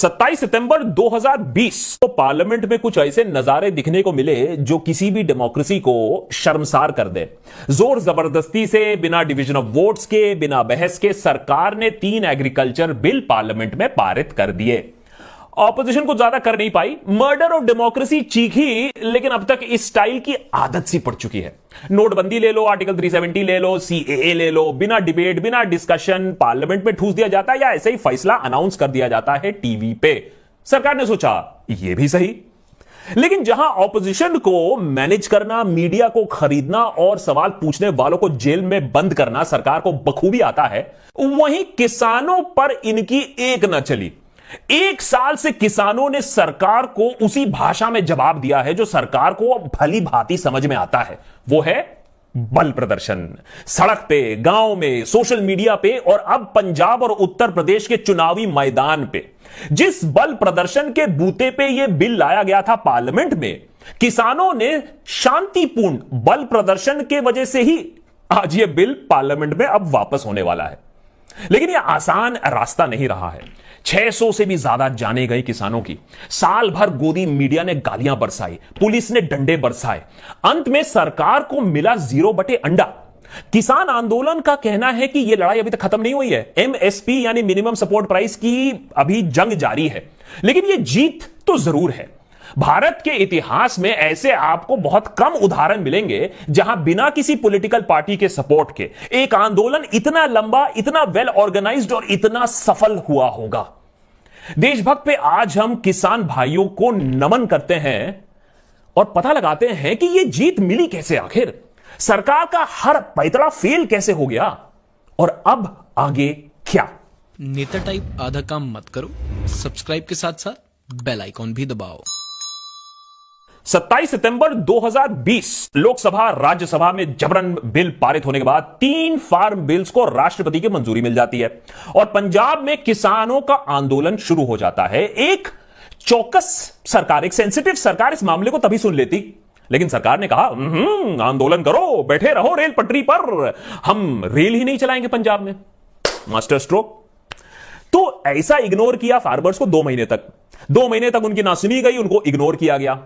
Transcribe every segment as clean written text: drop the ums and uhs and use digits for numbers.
27 सितंबर 2020 को पार्लियामेंट में कुछ ऐसे नजारे दिखने को मिले जो किसी भी डेमोक्रेसी को शर्मसार कर दे। जोर जबरदस्ती से, बिना डिवीजन ऑफ वोट्स के, बिना बहस के सरकार ने 3 एग्रीकल्चर बिल पार्लियामेंट में पारित कर दिए। ऑपोजिशन को ज्यादा कर नहीं पाई, मर्डर ऑफ डेमोक्रेसी चीखी, लेकिन अब तक इस स्टाइल की आदत सी पड़ चुकी है। नोटबंदी ले लो, आर्टिकल 370 ले लो, सीएए ले लो, बिना डिबेट, बिना डिस्कशन पार्लियामेंट में ठूस दिया जाता है या ऐसे ही फैसला अनाउंस कर दिया जाता है टीवी पे। सरकार ने सोचा यह भी सही, लेकिन जहां ऑपोजिशन को मैनेज करना, मीडिया को खरीदना और सवाल पूछने वालों को जेल में बंद करना सरकार को बखूबी आता है, वहीं किसानों पर इनकी एक न चली। 1 साल से किसानों ने सरकार को उसी भाषा में जवाब दिया है जो सरकार को भली भांति समझ में आता है। वो है बल प्रदर्शन, सड़क पे, गांव में, सोशल मीडिया पे और अब पंजाब और उत्तर प्रदेश के चुनावी मैदान पे। जिस बल प्रदर्शन के बूते पे यह बिल लाया गया था पार्लियामेंट में, किसानों ने शांतिपूर्ण बल प्रदर्शन के वजह से ही आज यह बिल पार्लियामेंट में अब वापस होने वाला है। लेकिन यह आसान रास्ता नहीं रहा है। 600 से भी ज्यादा जाने गए किसानों की, साल भर गोदी मीडिया ने गालियां बरसाई, पुलिस ने डंडे बरसाए, अंत में सरकार को मिला 0 बटे अंडा। किसान आंदोलन का कहना है कि यह लड़ाई अभी तक खत्म नहीं हुई है। एमएसपी यानी मिनिमम सपोर्ट प्राइस की अभी जंग जारी है, लेकिन यह जीत तो जरूर है। भारत के इतिहास में ऐसे आपको बहुत कम उदाहरण मिलेंगे जहां बिना किसी पॉलिटिकल पार्टी के सपोर्ट के एक आंदोलन इतना लंबा, इतना वेल ऑर्गेनाइज्ड और इतना सफल हुआ होगा। देशभक्त पे आज हम किसान भाइयों को नमन करते हैं और पता लगाते हैं कि यह जीत मिली कैसे। आखिर सरकार का हर पैतरा फेल कैसे हो गया और अब आगे क्या। नेता टाइप आधा काम मत करो, सब्सक्राइब के साथ साथ बेल आइकॉन भी दबाओ। 27 सितंबर 2020 लोकसभा राज्यसभा में जबरन बिल पारित होने के बाद 3 फार्म बिल्स को राष्ट्रपति की मंजूरी मिल जाती है और पंजाब में किसानों का आंदोलन शुरू हो जाता है। एक चौकस सरकार, एक सेंसिटिव सरकार इस मामले को तभी सुन लेती, लेकिन सरकार ने कहा आंदोलन करो, बैठे रहो रेल पटरी पर, हम रेल ही नहीं चलाएंगे पंजाब में। Master stroke. तो ऐसा इग्नोर किया फार्मर्स को 2 महीने तक। 2 महीने तक उनकी ना सुनी गई, उनको इग्नोर किया गया।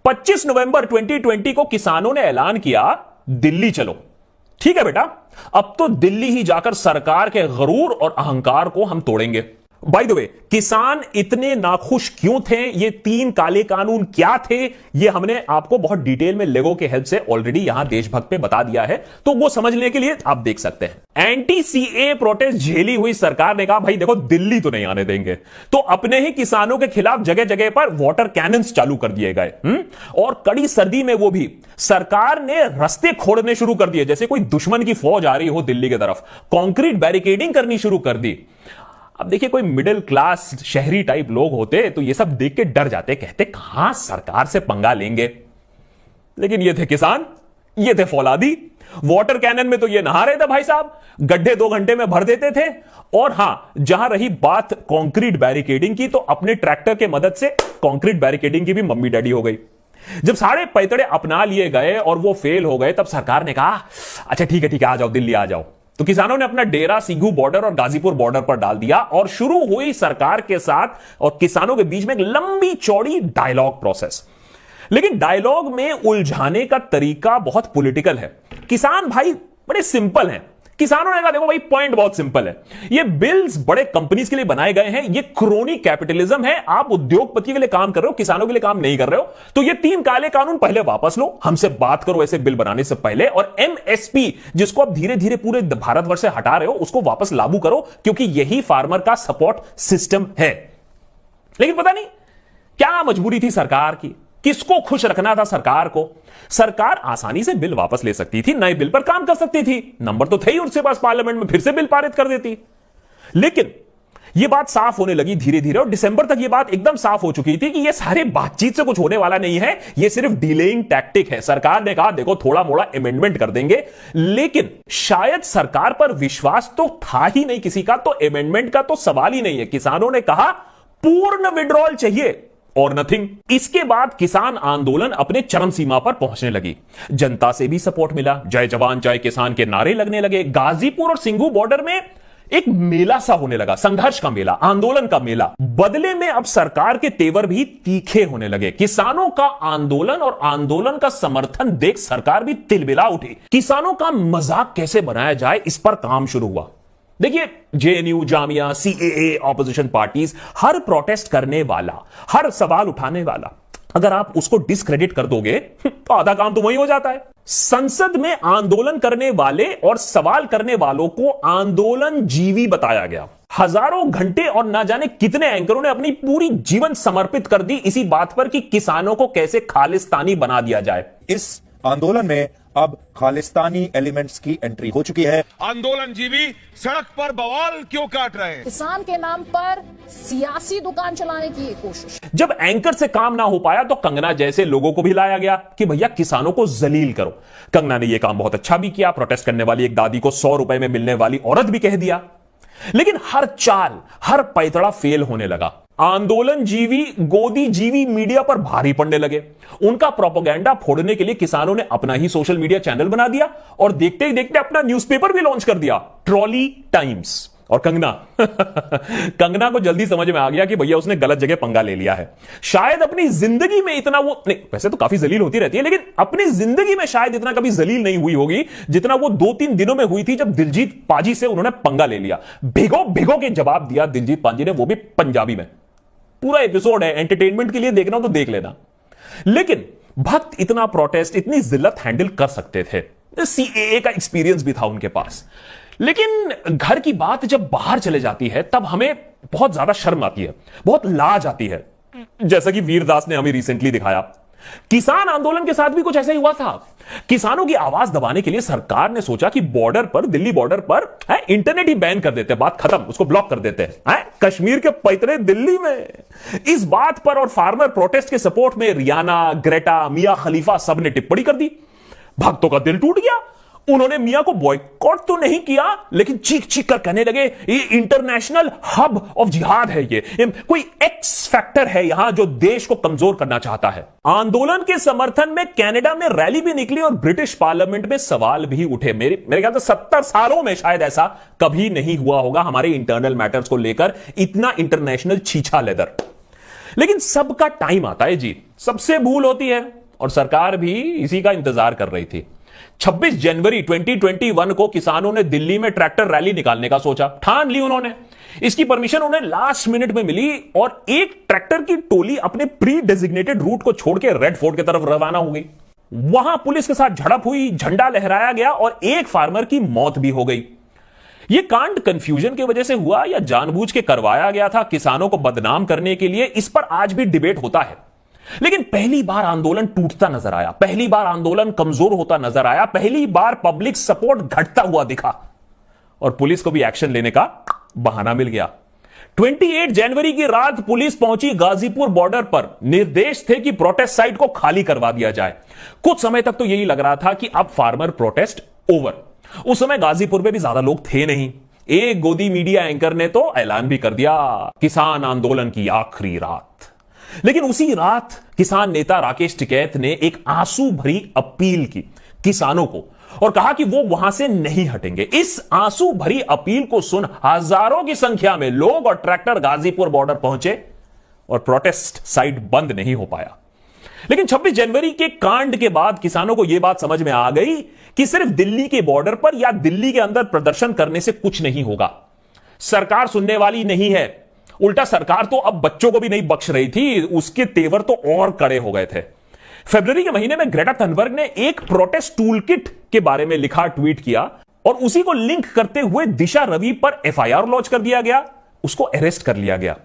25 नवंबर 2020 को किसानों ने ऐलान किया दिल्ली चलो। ठीक है बेटा, अब तो दिल्ली ही जाकर सरकार के गरूर और अहंकार को हम तोड़ेंगे। बाय द वे, किसान इतने नाखुश क्यों थे, ये 3 काले कानून क्या थे, ये हमने आपको बहुत डिटेल में लेगो के हेल्प से ऑलरेडी यहां देशभक्त पे बता दिया है, तो वो समझने के लिए आप देख सकते हैं। एंटी सीए प्रोटेस्ट झेली हुई सरकार ने कहा भाई देखो दिल्ली तो नहीं आने देंगे, तो अपने ही किसानों के खिलाफ जगह जगह पर वाटर कैनन्स चालू कर दिए गए। और कड़ी सर्दी में वो भी सरकार ने रास्ते खोदने शुरू कर दिए, जैसे कोई दुश्मन की फौज आ रही हो दिल्ली की तरफ। कंक्रीट बैरिकेडिंग करनी शुरू कर दी। अब देखिए, कोई मिडिल क्लास शहरी टाइप लोग होते तो ये सब देख के डर जाते, कहते कहां सरकार से पंगा लेंगे। लेकिन ये थे किसान, ये थे फौलादी। वाटर कैनन में तो ये नहा रहे थे भाई साहब, गड्ढे 2 घंटे में भर देते थे। और हां, जहां रही बात कंक्रीट बैरिकेडिंग की, तो अपने ट्रैक्टर के मदद से कंक्रीट बैरिकेडिंग की भी मम्मी डैडी हो गई। जब सारे पैतड़े अपना लिए गए और वो फेल हो गए, तब सरकार ने कहा अच्छा ठीक है आ जाओ, दिल्ली आ जाओ। तो किसानों ने अपना डेरा सिंघू बॉर्डर और गाजीपुर बॉर्डर पर डाल दिया और शुरू हुई सरकार के साथ और किसानों के बीच में एक लंबी चौड़ी डायलॉग प्रोसेस। लेकिन डायलॉग में उलझाने का तरीका बहुत पॉलिटिकल है। किसान भाई बड़े सिंपल हैं। किसानों ने कहा देखो भाई, पॉइंट बहुत सिंपल है, ये बिल्स बड़े कंपनीज के लिए बनाए गए हैं, ये क्रोनी कैपिटलिज्म है, आप उद्योगपति के लिए काम कर रहे हो, किसानों के लिए काम नहीं कर रहे हो। तो ये 3 काले कानून पहले वापस लो, हमसे बात करो ऐसे बिल बनाने से पहले। और एमएसपी जिसको आप धीरे धीरे पूरे भारतवर्ष से हटा रहे हो, उसको वापस लागू करो, क्योंकि यही फार्मर का सपोर्ट सिस्टम है। लेकिन पता नहीं क्या मजबूरी थी सरकार की, किसको खुश रखना था सरकार को। सरकार आसानी से बिल वापस ले सकती थी, नए बिल पर काम कर सकती थी, नंबर तो थे ही उसके पास, पार्लियामेंट में फिर से बिल पारित कर देती। लेकिन यह बात साफ होने लगी धीरे धीरे, और दिसंबर तक यह बात एकदम साफ हो चुकी थी कि यह सारे बातचीत से कुछ होने वाला नहीं है, यह सिर्फ डिलेइंग टैक्टिक है। सरकार ने कहा देखो थोड़ा मोड़ा अमेंडमेंट कर देंगे, लेकिन शायद सरकार पर विश्वास तो था ही नहीं किसी का, तो अमेंडमेंट का तो सवाल ही नहीं है। किसानों ने कहा पूर्ण विड्रॉल चाहिए और नथिंग। इसके बाद किसान आंदोलन अपने चरम सीमा पर पहुंचने लगी। जनता से भी सपोर्ट मिला, जय जवान जय किसान के नारे लगने लगे। गाजीपुर और सिंघू बॉर्डर में एक मेला सा होने लगा, संघर्ष का मेला, आंदोलन का मेला। बदले में अब सरकार के तेवर भी तीखे होने लगे। किसानों का आंदोलन और आंदोलन का समर्थन देख सरकार भी तिलमिला उठी। किसानों का मजाक कैसे बनाया जाए, इस पर काम शुरू हुआ। देखिए, JNU, Jamia, CAA, opposition parties, हर प्रोटेस्ट करने वाला, हर सवाल उठाने वाला, अगर आप उसको डिस्क्रेडिट कर दोगे तो आधा काम तो वही हो जाता है। संसद में आंदोलन करने वाले और सवाल करने वालों को आंदोलन जीवी बताया गया। हजारों घंटे और ना जाने कितने एंकरों ने अपनी पूरी जीवन समर्पित कर दी इसी बात पर कि किसानों को कैसे खालिस्तानी बना दिया जाए। इस आंदोलन में अब खालिस्तानी एलिमेंट्स की एंट्री हो चुकी है। आंदोलन जीवी सड़क पर बवाल क्यों काट रहे हैं? किसान के नाम पर सियासी दुकान चलाने की कोशिश। जब एंकर से काम ना हो पाया तो कंगना जैसे लोगों को भी लाया गया कि भैया किसानों को जलील करो। कंगना ने यह काम बहुत अच्छा भी किया। प्रोटेस्ट करने वाली एक दादी को 100 रुपए में मिलने वाली औरत भी कह दिया। लेकिन हर चाल, हर पैतरा फेल होने लगा। आंदोलन जीवी, गोदी जीवी मीडिया पर भारी पड़ने लगे। उनका प्रोपेगेंडा फोड़ने के लिए किसानों ने अपना ही सोशल मीडिया चैनल बना दिया और देखते ही देखते अपना न्यूज़पेपर भी लॉन्च कर दिया, ट्रॉली टाइम्स। और कंगना कंगना को जल्दी समझ में आ गया कि भैया उसने गलत जगह पंगा ले लिया है। शायद अपनी जिंदगी में इतना वो नहीं, वैसे तो काफी जलील होती रहती है, लेकिन अपनी जिंदगी में शायद इतना कभी जलील नहीं हुई होगी जितना वो 2-3 दिनों में हुई थी जब दिलजीत पाजी से उन्होंने पंगा ले लिया। भिगो भिगो के जवाब दिया दिलजीत पाजी ने, वो भी पंजाबी में। पूरा एपिसोड है, एंटरटेनमेंट के लिए देखना हो तो देख लेना। लेकिन भक्त इतना प्रोटेस्ट, इतनी जिल्लत हैंडल कर सकते थे। सीएए का एक्सपीरियंस भी था उनके पास। लेकिन घर की बात जब बाहर चले जाती है तब हमें बहुत ज्यादा शर्म आती है, बहुत लाज आती है। जैसा कि वीरदास ने हमें रिसेंटली दिखाया। किसान आंदोलन के साथ भी कुछ ऐसा ही हुआ था। किसानों की आवाज दबाने के लिए सरकार ने सोचा कि बॉर्डर पर, दिल्ली बॉर्डर पर इंटरनेट ही बैन कर देते हैं, बात खत्म, उसको ब्लॉक कर देते हैं। कश्मीर के पैतरे दिल्ली में। इस बात पर और फार्मर प्रोटेस्ट के सपोर्ट में रियाना, ग्रेटा, मिया खलीफा सब ने टिप्पणी कर दी। भक्तों का दिल टूट गया। उन्होंने मिया को बॉयकॉट तो नहीं किया, लेकिन चीख चीख कर कहने लगे ये इंटरनेशनल हब ऑफ जिहाद है, ये कोई एक्स फैक्टर है यहां जो देश को कमजोर करना चाहता है। आंदोलन के समर्थन में कनाडा में रैली भी निकली और ब्रिटिश पार्लियामेंट में सवाल भी उठे। मेरे ख्याल से 70 सालों में शायद ऐसा कभी नहीं हुआ होगा हमारे इंटरनल मैटर्स को लेकर, इतना इंटरनेशनल छीछा लेदर। लेकिन सबका टाइम आता है जी, सबसे भूल होती है और सरकार भी इसी का इंतजार कर रही थी। 26 जनवरी 2021 को किसानों ने दिल्ली में ट्रैक्टर रैली निकालने का सोचा, ठान ली उन्होंने। इसकी परमिशन उन्हें लास्ट मिनट में मिली और एक ट्रैक्टर की टोली अपने प्री डेजिग्नेटेड रूट को छोड़ के रेड फोर्ट की तरफ रवाना हो गई। वहां पुलिस के साथ झड़प हुई, झंडा लहराया गया और एक फार्मर की मौत भी हो गई। यह कांड कंफ्यूजन की वजह से हुआ या जानबूझ के करवाया गया था किसानों को बदनाम करने के लिए, इस पर आज भी डिबेट होता है। लेकिन पहली बार आंदोलन टूटता नजर आया, पहली बार आंदोलन कमजोर होता नजर आया, पहली बार पब्लिक सपोर्ट घटता हुआ दिखा और पुलिस को भी एक्शन लेने का बहाना मिल गया। 28 जनवरी की रात पुलिस पहुंची गाजीपुर बॉर्डर पर। निर्देश थे कि प्रोटेस्ट साइट को खाली करवा दिया जाए। कुछ समय तक तो यही लग रहा था कि अब फार्मर प्रोटेस्ट ओवर। उस समय गाजीपुर में भी ज्यादा लोग थे नहीं। एक गोदी मीडिया एंकर ने तो ऐलान भी कर दिया, किसान आंदोलन की आखिरी रात। लेकिन उसी रात किसान नेता राकेश टिकैत ने एक आंसू भरी अपील की किसानों को और कहा कि वो वहां से नहीं हटेंगे। इस आंसू भरी अपील को सुन हजारों की संख्या में लोग और ट्रैक्टर गाजीपुर बॉर्डर पहुंचे और प्रोटेस्ट साइट बंद नहीं हो पाया। लेकिन 26 जनवरी के कांड के बाद किसानों को यह बात समझ में आ गई कि सिर्फ दिल्ली के बॉर्डर पर या दिल्ली के अंदर प्रदर्शन करने से कुछ नहीं होगा। सरकार सुनने वाली नहीं है। उल्टा सरकार तो अब बच्चों को भी नहीं बख्श रही थी, उसके तेवर तो और कड़े हो गए थे। फरवरी के महीने में ग्रेटा थनबर्ग ने एक प्रोटेस्ट टूल किट के बारे में लिखा, ट्वीट किया और उसी को लिंक करते हुए दिशा रवि पर एफआईआर लॉन्च कर दिया गया, उसको अरेस्ट कर लिया गया।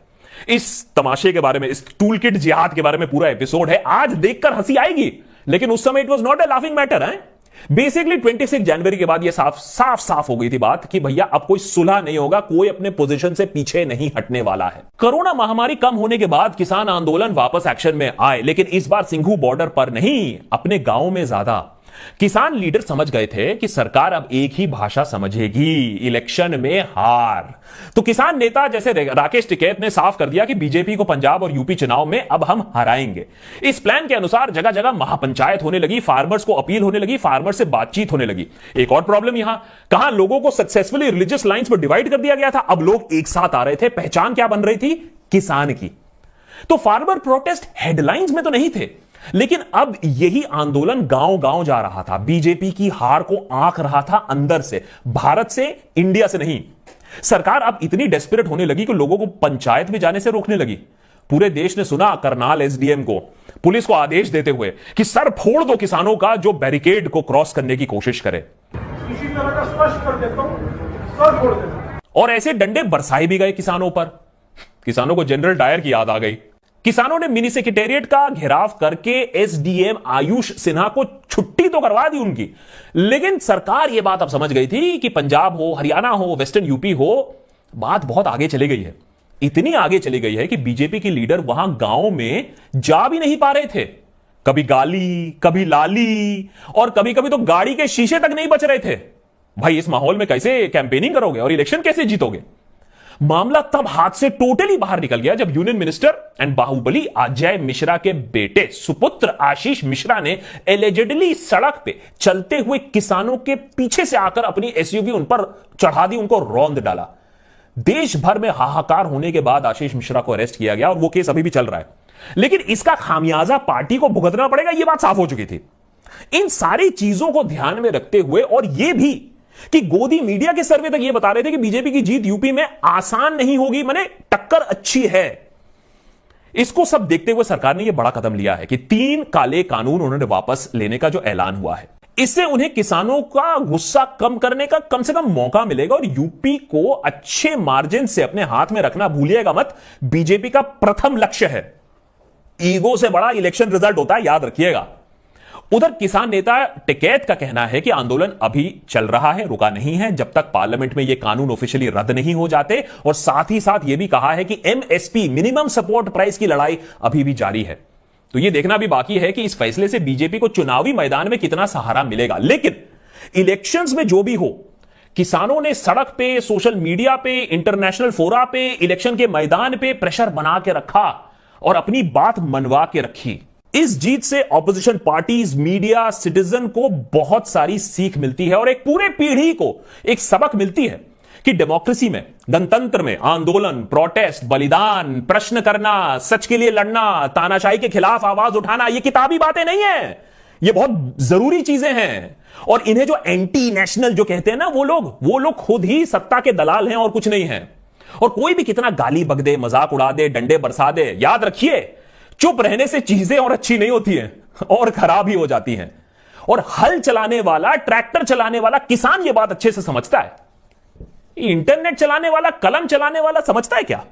इस तमाशे के बारे में, इस टूल किट जिहाद के बारे में पूरा एपिसोड है। आज देखकर हंसी आएगी, लेकिन उस समय it was not a laughing matter है। बेसिकली 26 जनवरी के बाद यह साफ हो गई थी बात कि भैया अब कोई सुलह नहीं होगा, कोई अपने पोजीशन से पीछे नहीं हटने वाला है। कोरोना महामारी कम होने के बाद किसान आंदोलन वापस एक्शन में आए, लेकिन इस बार सिंघू बॉर्डर पर नहीं, अपने गांव में ज्यादा। किसान लीडर समझ गए थे कि सरकार अब एक ही भाषा समझेगी, इलेक्शन में हार। तो किसान नेता जैसे राकेश टिकैत ने साफ कर दिया कि बीजेपी को पंजाब और यूपी चुनाव में अब हम हराएंगे। इस प्लान के अनुसार जगह जगह महापंचायत होने लगी, फार्मर्स को अपील होने लगी, फार्मर से बातचीत होने लगी। एक और प्रॉब्लम यहां, कहां लोगों को सक्सेसफुली रिलीजियस लाइंस पर डिवाइड कर दिया गया था, अब लोग एक साथ आ रहे थे। पहचान क्या बन रही थी? किसान की। तो फार्मर प्रोटेस्ट हेडलाइंस में तो नहीं थे, लेकिन अब यही आंदोलन गांव गांव जा रहा था, बीजेपी की हार को आंक रहा था अंदर से, भारत से, इंडिया से नहीं। सरकार अब इतनी डेस्परेट होने लगी कि लोगों को पंचायत में जाने से रोकने लगी। पूरे देश ने सुना करनाल एसडीएम को, पुलिस को आदेश देते हुए कि सर फोड़ दो किसानों का जो बैरिकेड को क्रॉस करने की कोशिश करे। किसी तरह का स्पष्ट कर देता हूं, सर फोड़ देता। और ऐसे डंडे बरसाए भी गए किसानों पर। किसानों को जनरल डायर की याद आ गई। किसानों ने मिनी सेक्रेटेरिएट का घेराव करके एसडीएम आयुष सिन्हा को छुट्टी तो करवा दी उनकी, लेकिन सरकार यह बात अब समझ गई थी कि पंजाब हो, हरियाणा हो, वेस्टर्न यूपी हो, बात बहुत आगे चली गई है। इतनी आगे चली गई है कि बीजेपी के लीडर वहां गांव में जा भी नहीं पा रहे थे। कभी गाली, कभी लाली, और कभी कभी तो गाड़ी के शीशे तक नहीं बच रहे थे। भाई इस माहौल में कैसे कैंपेनिंग करोगे और इलेक्शन कैसे जीतोगे? मामला तब हाथ से टोटली बाहर निकल गया जब यूनियन मिनिस्टर एंड बाहुबली अजय मिश्रा के बेटे सुपुत्र आशीष मिश्रा ने एलिजिडली सड़क पे चलते हुए किसानों के पीछे से आकर अपनी एसयूवी उन पर चढ़ा दी, उनको रौंद डाला। देश भर में हाहाकार होने के बाद आशीष मिश्रा को अरेस्ट किया गया और वो केस अभी भी चल रहा है, लेकिन इसका खामियाजा पार्टी को भुगतना पड़ेगा, यह बात साफ हो चुकी थी। इन सारी चीजों को ध्यान में रखते हुए, और यह भी कि गोदी मीडिया के सर्वे तक यह बता रहे थे कि बीजेपी की जीत यूपी में आसान नहीं होगी, माने टक्कर अच्छी है। इसको सब देखते हुए सरकार ने यह बड़ा कदम लिया है कि 3 काले कानून उन्होंने वापस लेने का जो ऐलान हुआ है, इससे उन्हें किसानों का गुस्सा कम करने का कम से कम मौका मिलेगा और यूपी को अच्छे मार्जिन से अपने हाथ में रखना भूलिएगा मत। बीजेपी का प्रथम लक्ष्य है। ईगो से बड़ा इलेक्शन रिजल्ट होता है, याद रखिएगा। उधर किसान नेता टिकैत का कहना है कि आंदोलन अभी चल रहा है, रुका नहीं है जब तक पार्लियामेंट में ये कानून ऑफिशियली रद्द नहीं हो जाते, और साथ ही साथ यह भी कहा है कि एमएसपी मिनिमम सपोर्ट प्राइस की लड़ाई अभी भी जारी है। तो यह देखना भी बाकी है कि इस फैसले से बीजेपी को चुनावी मैदान में कितना सहारा मिलेगा। लेकिन इलेक्शंस में जो भी हो, किसानों ने सड़क पे, सोशल मीडिया पे, इंटरनेशनल फोरा पे, इलेक्शन के मैदान पे प्रेशर बना के रखा और अपनी बात मनवा के रखी। इस जीत से ऑपोजिशन पार्टीज, मीडिया, सिटीजन को बहुत सारी सीख मिलती है और एक पूरे पीढ़ी को एक सबक मिलती है कि डेमोक्रेसी में, गणतंत्र में आंदोलन, प्रोटेस्ट, बलिदान, प्रश्न करना, सच के लिए लड़ना, तानाशाही के खिलाफ आवाज उठाना, ये किताबी बातें नहीं है, ये बहुत जरूरी चीजें हैं। और इन्हें जो एंटी नेशनल जो कहते हैं ना, वो लोग खुद ही सत्ता के दलाल हैं और कुछ नहीं है। और कोई भी कितना गाली बक दे, मजाक उड़ा दे, डंडे बरसा दे, याद रखिए चुप रहने से चीजें और अच्छी नहीं होती हैं और खराब ही हो जाती हैं। और हल चलाने वाला, ट्रैक्टर चलाने वाला किसान ये बात अच्छे से समझता है। इंटरनेट चलाने वाला, कलम चलाने वाला समझता है क्या?